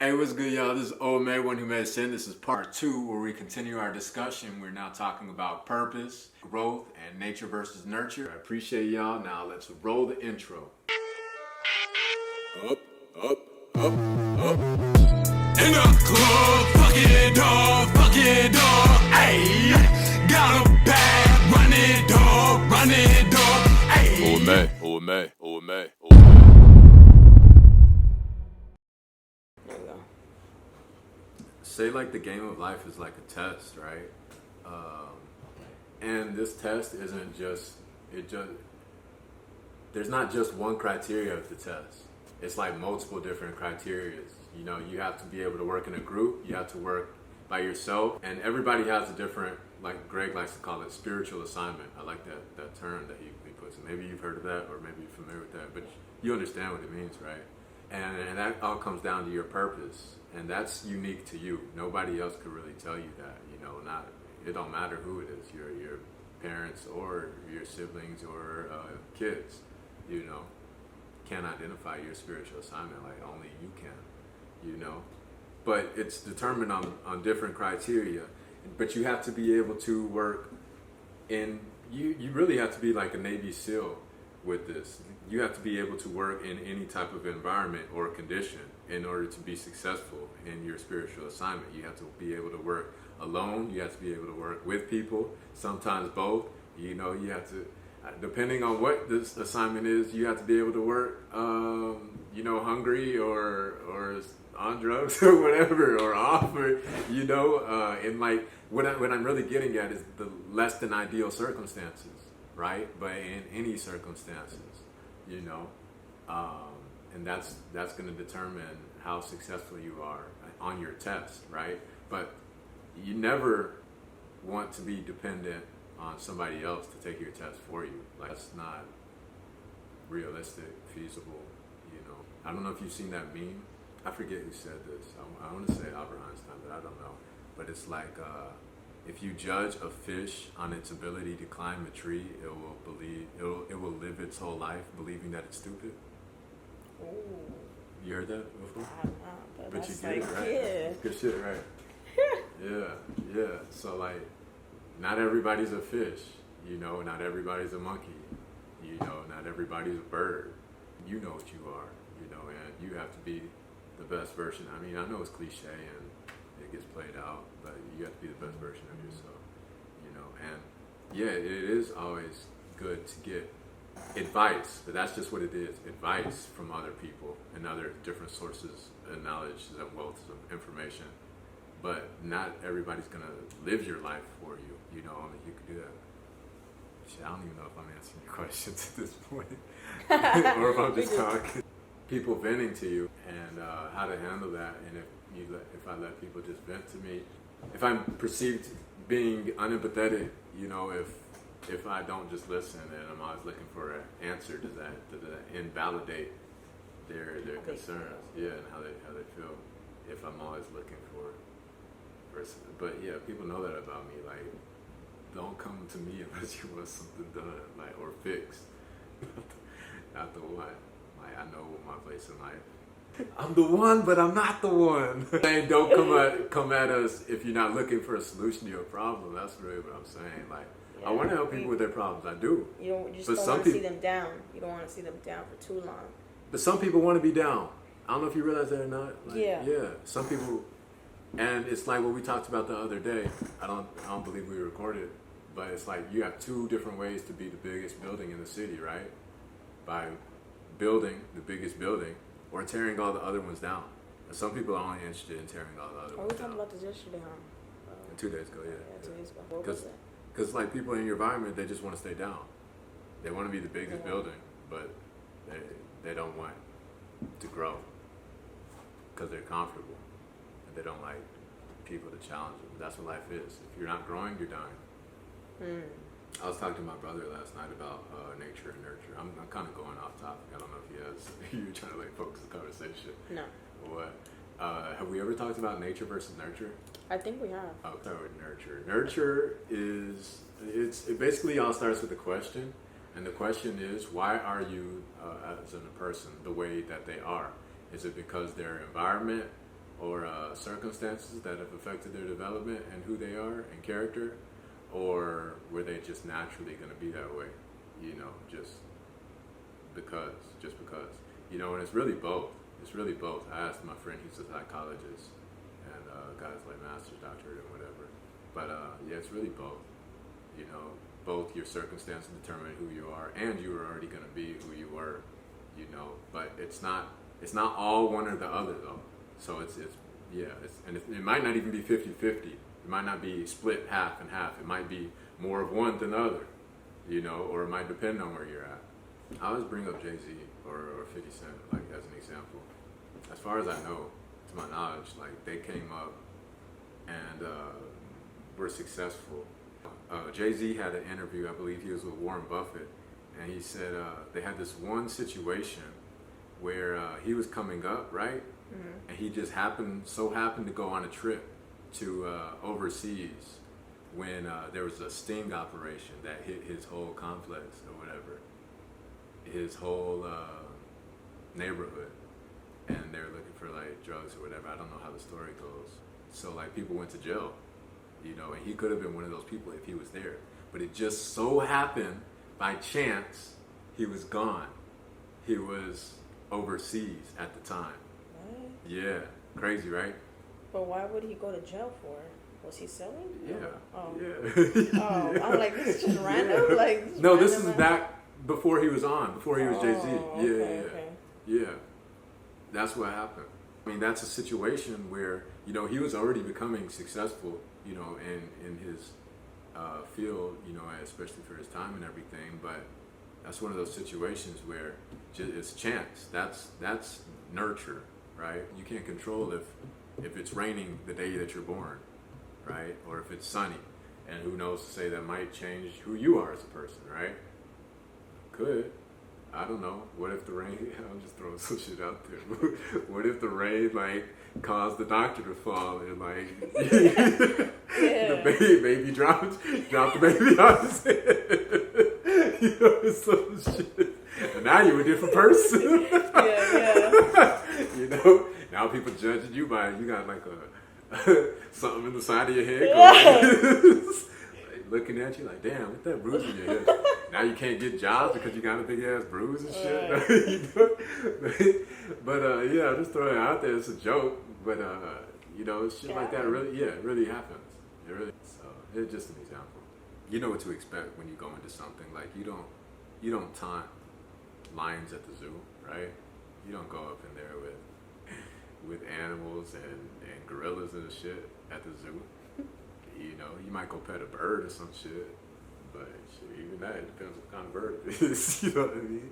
Hey, what's good, y'all? This is OMA, One Who Made Sin. This is part 2, where we continue our discussion. We're now talking about purpose, growth, and nature versus nurture. I appreciate y'all. Now let's roll the intro. Up, up, up, up. In the club, fuck it up, ayy. Got a bag, run it up, ayy. OMA. Say like the game of life is like a test, right? And this test isn't there's not just one criteria of the test. It's like multiple different criteria. You know, you have to be able to work in a group, you have to work by yourself, and everybody has a different, like Greg likes to call it, spiritual assignment. I like that term that he puts in. Maybe you've heard of that, or maybe you're familiar with that, but you understand what it means, right? And that all comes down to your purpose, and that's unique to you. Nobody else could really tell you that. You know, it don't matter who it is, your parents or your siblings or kids. You know, can't identify your spiritual assignment like only you can. You know, but it's determined on different criteria. But you have to be able to work in. You really have to be like a Navy SEAL with this. You have to be able to work in any type of environment or condition in order to be successful in your spiritual assignment. You have to be able to work alone. You have to be able to work with people, sometimes both. You know, you have to, depending on what this assignment is, you have to be able to work, you know, hungry or on drugs or whatever, or off, or, you know, and like what I'm really getting at is the less than ideal circumstances, right? But in any circumstances, you know, and that's going to determine how successful you are on your test, right? But you never want to be dependent on somebody else to take your test for you. Like, that's not realistic, feasible, you know. I don't know if you've seen that meme. I forget who said this. I want to say Albert Einstein, but I don't know. But it's like, if you judge a fish on its ability to climb a tree, it will live its whole life believing that it's stupid. Ooh. You heard that before? But you get it, right? Yeah. Good shit, right? Yeah. So like, not everybody's a fish, you know. Not everybody's a monkey, you know. Not everybody's a bird. You know what you are, you know, and you have to be the best version. I mean, I know it's cliche and it gets played out, but you have to be the best version of yourself, you know. And yeah, it is always good to get advice, but that's just what it is, advice from other people and other different sources of knowledge and wealth of information. But not everybody's gonna live your life for you, you know. I mean, you can do that. Shit, I don't even know if I'm answering your questions at this point, or if I'm just talking. People venting to you and how to handle that, and if I let people just vent to me, if I'm perceived being unempathetic, you know, if I don't just listen and I'm always looking for an answer, does that invalidate their concerns? Yeah, and how they feel. If I'm always looking for, but yeah, people know that about me. Like, don't come to me unless you want something done, like, or fixed. Not the one. Like, I know my place in life. I'm the one, but I'm not the one. And don't come at us if you're not looking for a solution to your problem. That's really what I'm saying. Like, yeah, I want to help people with their problems. I do. You just don't want to see them down. You don't want to see them down for too long. But some people want to be down. I don't know if you realize that or not. Like, yeah. Some people, and it's like what we talked about the other day. I don't believe we recorded, but it's like you have two different ways to be the biggest building in the city, right? By building the biggest building or tearing all the other ones down. And some people are only interested in tearing all the other ones down. We talked about this yesterday, huh? 2 days ago, yeah. 2 days ago. What was that? Because like people in your environment, they just want to stay down. They want to be the biggest building, but they don't want to grow because they're comfortable and they don't like people to challenge them. That's what life is. If you're not growing, you're dying. I was talking to my brother last night about nature and nurture. I'm kind of going off topic. I don't know if he has. You're trying to like focus the conversation. No. What? Have we ever talked about nature versus nurture? I think we have. I'll start with nurture. Nurture it basically all starts with a question, and the question is, why are you as a person the way that they are? Is it because their environment or circumstances that have affected their development and who they are and character, or were they just naturally going to be that way, you know, just because, and it's really both. It's really both. I asked my friend, he's a psychologist, and got his like master's doctorate and whatever, but yeah, it's really both, both your circumstances determine who you are, and you were already going to be who you were, but it's not all one or the other though. So it might not even be 50-50. It might not be split half and half. It might be more of one than the other, or it might depend on where you're at. I always bring up Jay-Z or 50 Cent like as an example. As far as I know, to my knowledge, like they came up and were successful. Jay-Z had an interview, I believe he was with Warren Buffett, and he said they had this one situation where he was coming up, right? Mm-hmm. And he just happened to go on a trip to overseas when there was a sting operation that hit his whole complex or whatever, his whole neighborhood, and they were looking for like drugs or whatever. I don't know how the story goes. So like people went to jail, and he could have been one of those people if he was there. But it just so happened by chance he was gone. He was overseas at the time. What? Yeah, crazy, right? But why would he go to jail for? Was he selling? Yeah. Oh. Yeah. Oh, I'm like, this is just random? Yeah. Like, no, this is back before he was before he was Jay-Z. Okay. Yeah. That's what happened. I mean, that's a situation where, he was already becoming successful, in his field, especially for his time and everything, but that's one of those situations where it's chance. That's nurture, right? You can't control if it's raining the day that you're born, right? Or if it's sunny. And who knows to say that might change who you are as a person, right? Could. I don't know. What if the rain, I'm just throwing some shit out there. What if the rain, caused the doctor to fall and, the baby dropped the baby on his head? Some shit. And now you're a different person. Yeah. Now people judging you by, you got something in the side of your head. Looking at you like, damn, what's that bruise in your head? Now you can't get jobs because you got a big ass bruise and shit. But I'm just throwing it out there. It's a joke, but shit like that it really happens. It's just an example. You know what to expect when you go into something. Like you don't taunt lions at the zoo, right? You don't go up in there with animals and gorillas and shit at the zoo. You might go pet a bird or some shit, but even that, it depends what kind of bird it is, you know what I mean?